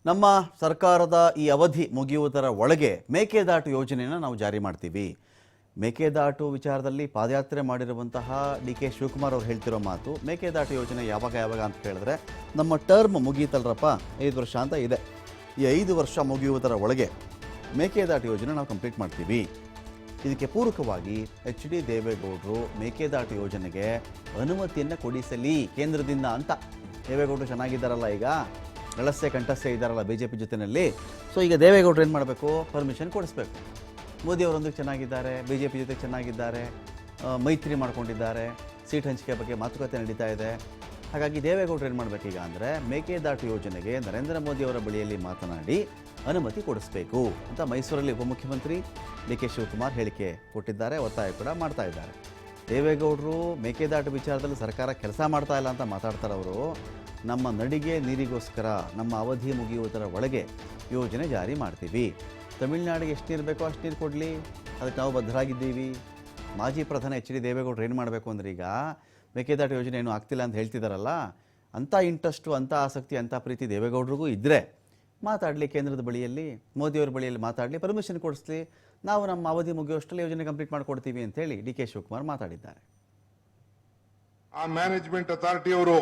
ನಮ್ಮ ಸರ್ಕಾರದ ಈ ಅವಧಿ ಮುಗಿಯುವುದರ ಒಳಗೆ ಮೇಕೆದಾಟು ಯೋಜನೆಯನ್ನು ನಾವು ಜಾರಿ ಮಾಡ್ತೀವಿ. ಮೇಕೆದಾಟು ವಿಚಾರದಲ್ಲಿ ಪಾದಯಾತ್ರೆ ಮಾಡಿರುವಂತಹ ಡಿ ಕೆ ಶಿವಕುಮಾರ್ ಅವರು ಹೇಳ್ತಿರೋ ಮಾತು, ಮೇಕೆದಾಟು ಯೋಜನೆ ಯಾವಾಗ ಅಂತ ಹೇಳಿದ್ರೆ ನಮ್ಮ ಟರ್ಮ್ ಮುಗೀತಲ್ರಪ್ಪ, 5 ವರ್ಷ ಅಂತ ಇದೆ. ಈ 5 ವರ್ಷ ಮುಗಿಯುವುದರ ಒಳಗೆ ಮೇಕೆದಾಟು ಯೋಜನೆ ನಾವು ಕಂಪ್ಲೀಟ್ ಮಾಡ್ತೀವಿ. ಇದಕ್ಕೆ ಪೂರಕವಾಗಿ ಎಚ್ ಡಿ ದೇವೇಗೌಡರು ಮೇಕೆದಾಟು ಯೋಜನೆಗೆ ಅನುಮತಿಯನ್ನು ಕೊಡಿಸಲಿ ಕೇಂದ್ರದಿಂದ ಅಂತ. ದೇವೇಗೌಡರು ಚೆನ್ನಾಗಿದ್ದಾರಲ್ಲ, ಈಗ ರಳಸೆ ಕಂಠಸ್ಥೆ ಇದ್ದಾರಲ್ಲ BJP ಜೊತೆಯಲ್ಲಿ. ಸೊ ಈಗ ದೇವೇಗೌಡರು ಏನು ಮಾಡಬೇಕು, ಪರ್ಮಿಷನ್ ಕೊಡಿಸ್ಬೇಕು. ಮೋದಿಯವರೊಂದಿಗೆ ಚೆನ್ನಾಗಿದ್ದಾರೆ, BJP ಜೊತೆ ಚೆನ್ನಾಗಿದ್ದಾರೆ, ಮೈತ್ರಿ ಮಾಡ್ಕೊಂಡಿದ್ದಾರೆ, ಸೀಟ್ ಹಂಚಿಕೆ ಬಗ್ಗೆ ಮಾತುಕತೆ ನಡೀತಾ ಇದೆ. ಹಾಗಾಗಿ ದೇವೇಗೌಡರು ಏನು ಮಾಡಬೇಕೀಗ ಅಂದರೆ ಮೇಕೆದಾಟು ಯೋಜನೆಗೆ ನರೇಂದ್ರ ಮೋದಿಯವರ ಬಳಿಯಲ್ಲಿ ಮಾತನಾಡಿ ಅನುಮತಿ ಕೊಡಿಸಬೇಕು ಅಂತ ಮೈಸೂರಲ್ಲಿ ಉಪಮುಖ್ಯಮಂತ್ರಿ ಡಿ ಕೆ ಶಿವಕುಮಾರ್ ಹೇಳಿಕೆ ಕೊಟ್ಟಿದ್ದಾರೆ, ಒತ್ತಾಯ ಕೂಡ ಮಾಡ್ತಾ ಇದ್ದಾರೆ. ದೇವೇಗೌಡರು ಮೇಕೆದಾಟು ವಿಚಾರದಲ್ಲಿ ಸರ್ಕಾರ ಕೆಲಸ ಮಾಡ್ತಾ ಇಲ್ಲ ಅಂತ ಮಾತಾಡ್ತಾರೆ ಅವರು. ನಮ್ಮ ನಡಿಗೆ ನೀರಿಗೋಸ್ಕರ ನಮ್ಮ ಅವಧಿ ಮುಗಿಯುವುದರ ಒಳಗೆ ಯೋಜನೆ ಜಾರಿ ಮಾಡ್ತೀವಿ. ತಮಿಳುನಾಡಿಗೆ ಎಷ್ಟು ನೀರು ಬೇಕೋ ಅಷ್ಟು ನೀರು ಕೊಡಲಿ, ಅದಕ್ಕೆ ನಾವು ಬದ್ಧರಾಗಿದ್ದೀವಿ. ಮಾಜಿ ಪ್ರಧಾನಿ ಎಚ್ ಡಿ ದೇವೇಗೌಡರು ಏನು ಮಾಡಬೇಕು ಅಂದರೆ, ಈಗ ಮೇಕೆದಾಟು ಯೋಜನೆ ಏನೂ ಆಗ್ತಿಲ್ಲ ಅಂತ ಹೇಳ್ತಿದ್ದಾರಲ್ಲ, ಅಂಥ ಇಂಟ್ರೆಸ್ಟು, ಅಂಥ ಆಸಕ್ತಿ, ಅಂಥ ಪ್ರೀತಿ ದೇವೇಗೌಡರಿಗೂ ಇದ್ದರೆ ಮಾತಾಡಲಿ, ಕೇಂದ್ರದ ಬಳಿಯಲ್ಲಿ ಮೋದಿಯವ್ರ ಬಳಿಯಲ್ಲಿ ಮಾತಾಡಲಿ, ಪರ್ಮಿಷನ್ ಕೊಡಿಸ್ಲಿ, ನಾವು ನಮ್ಮ ಅವಧಿ ಮುಗಿಯುವಷ್ಟರಲ್ಲಿ ಯೋಜನೆ ಕಂಪ್ಲೀಟ್ ಮಾಡಿಕೊಡ್ತೀವಿ ಅಂತೇಳಿ ಡಿ ಕೆ ಶಿವಕುಮಾರ್ ಮಾತಾಡಿದ್ದಾರೆ. ಆ ಮ್ಯಾನೇಜ್ಮೆಂಟ್ ಅಥಾರಿಟಿಯವರು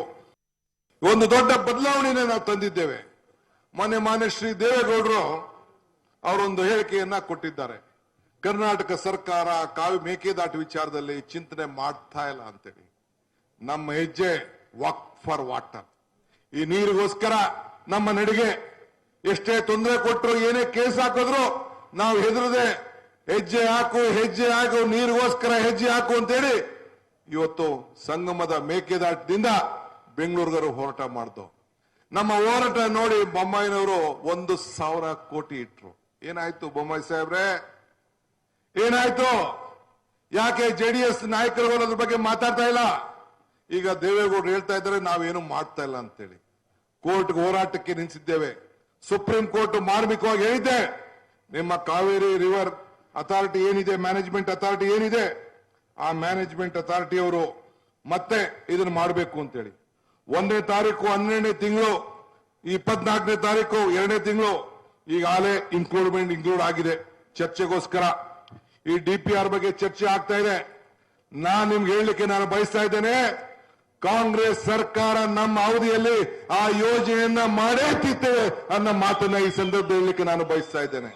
ಒಂದು ದೊಡ್ಡ ಬದಲಾವಣೆಯನ್ನು ನಾವು ತಂದಿದ್ದೇವೆ. ಮಾನ್ಯ ಶ್ರೀ ದೇವೇಗೌಡರು ಅವರೊಂದು ಹೇಳಿಕೆಯನ್ನ ಕೊಟ್ಟಿದ್ದಾರೆ. ಕರ್ನಾಟಕ ಸರ್ಕಾರ ಮೇಕೆದಾಟು ವಿಚಾರದಲ್ಲಿ ಚಿಂತನೆ ಮಾಡ್ತಾ ಇಲ್ಲ ಅಂತೇಳಿ. ನಮ್ಮ ಹೆಜ್ಜೆ ವಾಕ್ ಫಾರ್ ವಾಟರ್. ಈ ನೀರಿಗೋಸ್ಕರ ನಮ್ಮ ನಡಿಗೆ ಎಷ್ಟೇ ತೊಂದರೆ ಕೊಟ್ಟರು, ಏನೇ ಕೇಸ್ ಹಾಕಿದ್ರು ನಾವು ಹೆದರದೆ ಹೆಜ್ಜೆ ಹಾಕು, ನೀರಿಗೋಸ್ಕರ ಹೆಜ್ಜೆ ಹಾಕು ಅಂತೇಳಿ ಇವತ್ತು ಸಂಗಮದ ಮೇಕೆದಾಟದಿಂದ ಬೆಂಗಳೂರಿಗರು ಹೋರಾಟ ಮಾಡ್ದು. ನಮ್ಮ ಹೋರಾಟ ನೋಡಿ ಬೊಮ್ಮಾಯಿನವರು 1,000 ಕೋಟಿ ಇಟ್ರು. ಏನಾಯ್ತು ಬೊಮ್ಮಾಯಿ ಸಾಹೇಬ್ರೆ, ಏನಾಯ್ತು? ಯಾಕೆ JDS ನಾಯಕರುಗಳು ಅದ್ರ ಬಗ್ಗೆ ಮಾತಾಡ್ತಾ ಇಲ್ಲ? ಈಗ ದೇವೇಗೌಡರು ಹೇಳ್ತಾ ಇದ್ದಾರೆ ನಾವೇನು ಮಾಡ್ತಾ ಇಲ್ಲ ಅಂತೇಳಿ. ಕೋರ್ಟ್ಗೆ ಹೋರಾಟಕ್ಕೆ ನಿಲ್ಲಿಸಿದ್ದೇವೆ. ಸುಪ್ರೀಂ ಕೋರ್ಟ್ ಮಾರ್ಮಿಕವಾಗಿ ಹೇಳಿದೆ, ನಿಮ್ಮ ಕಾವೇರಿ ರಿವರ್ ಅಥಾರಿಟಿ ಏನಿದೆ, ಮ್ಯಾನೇಜ್ಮೆಂಟ್ ಅಥಾರಿಟಿ ಏನಿದೆ, ಆ ಮ್ಯಾನೇಜ್ಮೆಂಟ್ ಅಥಾರಿಟಿಯವರು ಮತ್ತೆ ಇದನ್ನು ಮಾಡಬೇಕು ಅಂತೇಳಿ. 1ನೇ ತಾರೀಕು 12ನೇ ತಿಂಗಳು, 24ನೇ ತಾರೀಕು 2ನೇ ತಿಂಗಳು ಈಗಾಗಲೇ ಇನ್ಕ್ಲೂಡ್ ಆಗಿದೆ ಚರ್ಚೆಗೋಸ್ಕರ. ಈ DPR ಬಗ್ಗೆ ಚರ್ಚೆ ಆಗ್ತಾ ಇದೆ. ನಿಮ್ಗೆ ಹೇಳಲಿಕ್ಕೆ ನಾನು ಬಯಸ್ತಾ ಇದ್ದೇನೆ, ಕಾಂಗ್ರೆಸ್ ಸರ್ಕಾರ ನಮ್ಮ ಅವಧಿಯಲ್ಲಿ ಆ ಯೋಜನೆಯನ್ನ ಮಾಡೇ ತಿತ್ತೇವೆ ಅನ್ನೋ ಮಾತನ್ನ ಈ ಸಂದರ್ಭದಲ್ಲಿ ಹೇಳಲಿಕ್ಕೆ ನಾನು ಬಯಸ್ತಾ ಇದ್ದೇನೆ.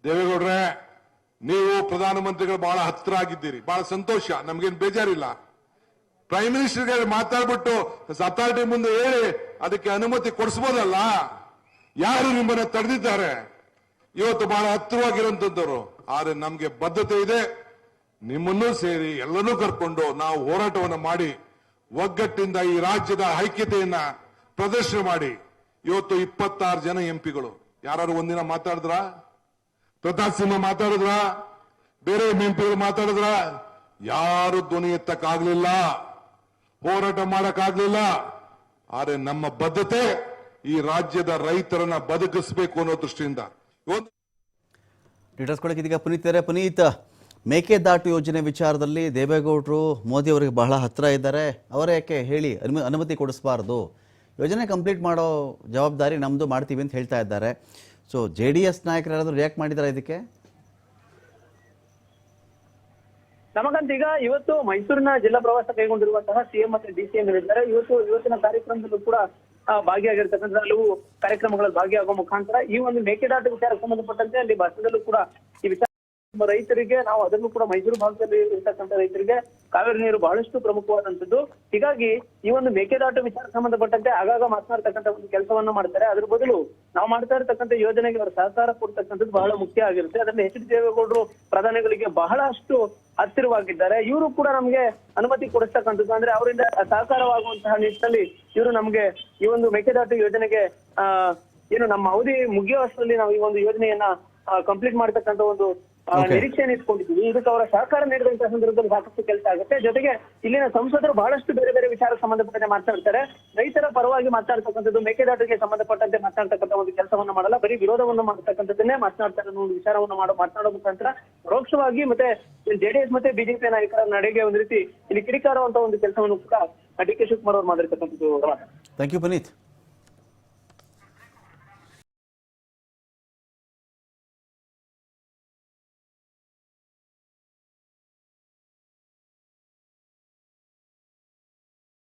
ದೇವೇಗೌಡ್ರೆ, ನೀವು ಪ್ರಧಾನಮಂತ್ರಿಗಳು ಬಹಳ ಹತ್ತಿರ ಆಗಿದ್ದೀರಿ, ಬಹಳ ಸಂತೋಷ, ನಮ್ಗೇನು ಬೇಜಾರಿಲ್ಲ. ಪ್ರೈಮ್ ಮಿನಿಸ್ಟರ್ ಮಾತಾಡ್ಬಿಟ್ಟು ಅಥಾರಿಟಿ ಮುಂದೆ ಹೇಳಿ ಅದಕ್ಕೆ ಅನುಮತಿ ಕೊಡಿಸಬಹುದಲ್ಲ? ಯಾರು ನಿಮ್ಮನ್ನ ತಡೆದಿದ್ದಾರೆ? ಇವತ್ತು ಬಹಳ ಹತ್ತಿರವಾಗಿರುವಂತದ್ದವರು. ಆದ್ರೆ ನಮ್ಗೆ ಬದ್ಧತೆ ಇದೆ, ನಿಮ್ಮನ್ನೂ ಸೇರಿ ಎಲ್ಲನೂ ಕರ್ಕೊಂಡು ನಾವು ಹೋರಾಟವನ್ನು ಮಾಡಿ ಒಗ್ಗಟ್ಟಿಂದ ಈ ರಾಜ್ಯದ ಐಕ್ಯತೆಯನ್ನ ಪ್ರದರ್ಶನ ಮಾಡಿ. ಇವತ್ತು 26 ಜನ ಎಂಪಿಗಳು. ಯಾರು ಒಂದಿನ ಮಾತಾಡಿದ್ರ? ಪ್ರತಾಪ್ ಸಿಂಹ ಮಾತಾಡಿದ್ರ? ಬೇರೆ ಎಂಪಿಗಳು ಮಾತಾಡಿದ್ರ? ಯಾರು ಧ್ವನಿ ಎತ್ತಕ್ಕಾಗ್ಲಿಲ್ಲ, ಹೋರಾಟ ಮಾಡಕ್ಕಾಗ್ಲಿಲ್ಲ. ಆದ್ರೆ ನಮ್ಮ ಬದ್ಧತೆ ಈ ರಾಜ್ಯದ ರೈತರನ್ನ ಬದುಕಿಸಬೇಕು ಅನ್ನೋ ದೃಷ್ಟಿಯಿಂದ. ಡೀಟೇಲ್ಸ್ ಕೊಡಕ್ಕೆ ಇದೀಗ ಪುನೀತ್, ಮೇಕೆದಾಟು ಯೋಜನೆ ವಿಚಾರದಲ್ಲಿ ದೇವೇಗೌಡರು ಮೋದಿ ಅವರಿಗೆ ಬಹಳ ಹತ್ತಿರ ಇದ್ದಾರೆ. ಅವರೇ ಯಾಕೆ ಹೇಳಿ ಅನುಮತಿ ಕೊಡಿಸಬಾರ್ದು, ಯೋಜನೆ ಕಂಪ್ಲೀಟ್ ಮಾಡೋ ಜವಾಬ್ದಾರಿ ನಮ್ಮದು, ಮಾಡ್ತೀವಿ ಅಂತ ಹೇಳ್ತಾ ಇದ್ದಾರೆ. ಸೊ JDS ನಾಯಕರು ಯಾರಾದರೂ ರಿಯಾಕ್ಟ್ ಮಾಡಿದ್ದಾರೆ ಇದಕ್ಕೆ? ನಮಗಂತ ಈಗ ಇವತ್ತು ಮೈಸೂರಿನ ಜಿಲ್ಲಾ ಪ್ರವಾಸ ಕೈಗೊಂಡಿರುವಂತಹ CM ಮತ್ತೆ DCM ಹೇಳಿದ್ದಾರೆ. ಇವತ್ತಿನ ಕಾರ್ಯಕ್ರಮದಲ್ಲೂ ಕೂಡ ಭಾಗಿಯಾಗಿರ್ತಕ್ಕಂಥ ಹಲವು ಕಾರ್ಯಕ್ರಮಗಳಲ್ಲಿ ಭಾಗಿಯಾಗುವ ಮುಖಾಂತರ ಈ ಒಂದು ಮೇಕೆದಾಟು ವಿಚಾರಕ್ಕೆ ಸಂಬಂಧಪಟ್ಟಂತೆ ಅಲ್ಲಿ ಭಾಷಣದಲ್ಲೂ ಕೂಡ ಈ ವಿಚಾರ ರೈತರಿಗೆ, ನಾವು ಅದನ್ನು ಕೂಡ ಮೈಸೂರು ಭಾಗದಲ್ಲಿ ಇರ್ತಕ್ಕಂಥ ರೈತರಿಗೆ ಕಾವೇರಿ ನೀರು ಬಹಳಷ್ಟು ಪ್ರಮುಖವಾದಂತದ್ದು. ಹೀಗಾಗಿ ಈ ಒಂದು ಮೇಕೆದಾಟು ವಿಚಾರಕ್ಕೆ ಸಂಬಂಧಪಟ್ಟಂತೆ ಆಗಾಗ ಮಾತನಾಡ್ತಕ್ಕಂಥ ಒಂದು ಕೆಲಸವನ್ನ ಮಾಡ್ತಾರೆ. ಅದ್ರ ಬದಲು ನಾವು ಮಾಡ್ತಾ ಇರತಕ್ಕಂಥ ಯೋಜನೆಗೆ ಅವರ ಸಹಕಾರ ಕೊಡ್ತಕ್ಕಂಥದ್ದು ಬಹಳ ಮುಖ್ಯ ಆಗಿರುತ್ತೆ. ಅದನ್ನ ಎಚ್ ಡಿ ದೇವೇಗೌಡರು ಪ್ರಧಾನಿಗಳಿಗೆ ಬಹಳಷ್ಟು ಹತ್ತಿರವಾಗಿದ್ದಾರೆ. ಇವರು ಕೂಡ ನಮ್ಗೆ ಅನುಮತಿ ಕೊಡಿಸ್ತಕ್ಕಂಥದ್ದು, ಅಂದ್ರೆ ಅವರಿಂದ ಸಹಕಾರವಾಗುವಂತಹ ನಿಟ್ಟಿನಲ್ಲಿ ಇವರು ನಮ್ಗೆ ಈ ಒಂದು ಮೇಕೆದಾಟು ಯೋಜನೆಗೆ ಏನು ನಮ್ಮ ಅವಧಿ ಮುಗಿಯುವಷ್ಟರಲ್ಲಿ ನಾವು ಈ ಒಂದು ಯೋಜನೆಯನ್ನ ಕಂಪ್ಲೀಟ್ ಮಾಡ್ತಕ್ಕಂಥ ಒಂದು ನಿರೀಕ್ಷೆಯನ್ನು ಇಟ್ಕೊಂಡಿದ್ದೀವಿ. ಇದಕ್ಕೆ ಅವರ ಸಹಕಾರ ನೀಡಿದಂತಹ ಸಂದರ್ಭದಲ್ಲಿ ಸಾಕಷ್ಟು ಕೆಲಸ ಆಗುತ್ತೆ. ಜೊತೆಗೆ ಇಲ್ಲಿನ ಸಂಸದರು ಬಹಳಷ್ಟು ಬೇರೆ ಬೇರೆ ವಿಚಾರಕ್ಕೆ ಸಂಬಂಧಪಟ್ಟಂತೆ ಮಾತನಾಡ್ತಾರೆ. ರೈತರ ಪರವಾಗಿ ಮಾತಾಡ್ತಕ್ಕಂಥದ್ದು, ಮೇಕೆದಾಟಿಗೆ ಸಂಬಂಧಪಟ್ಟಂತೆ ಮಾತನಾಡ್ತಕ್ಕಂಥ ಒಂದು ಕೆಲಸವನ್ನ ಮಾಡಲ್ಲ, ಬರೀ ವಿರೋಧವನ್ನು ಮಾಡತಕ್ಕಂಥದ್ದನ್ನೇ ಮಾತನಾಡ್ತಾರೆ ಅನ್ನೋ ಒಂದು ವಿಚಾರವನ್ನು ಮಾತನಾಡೋ ಮುಖಾಂತರ ಪರೋಕ್ಷವಾಗಿ ಮತ್ತೆ JDS ಮತ್ತೆ BJP ನಾಯಕರ ನಡೆಗೆ ಒಂದು ರೀತಿ ಇಲ್ಲಿ ಕಿಡಿಕಾರುವಂತಹ ಒಂದು ಕೆಲಸವನ್ನು ಕೂಡ ಡಿ ಕೆ ಶಿವಕುಮಾರ್ ಅವರು ಮಾಡಿರ್ತಕ್ಕಂಥದ್ದು. Thank you Puneeth.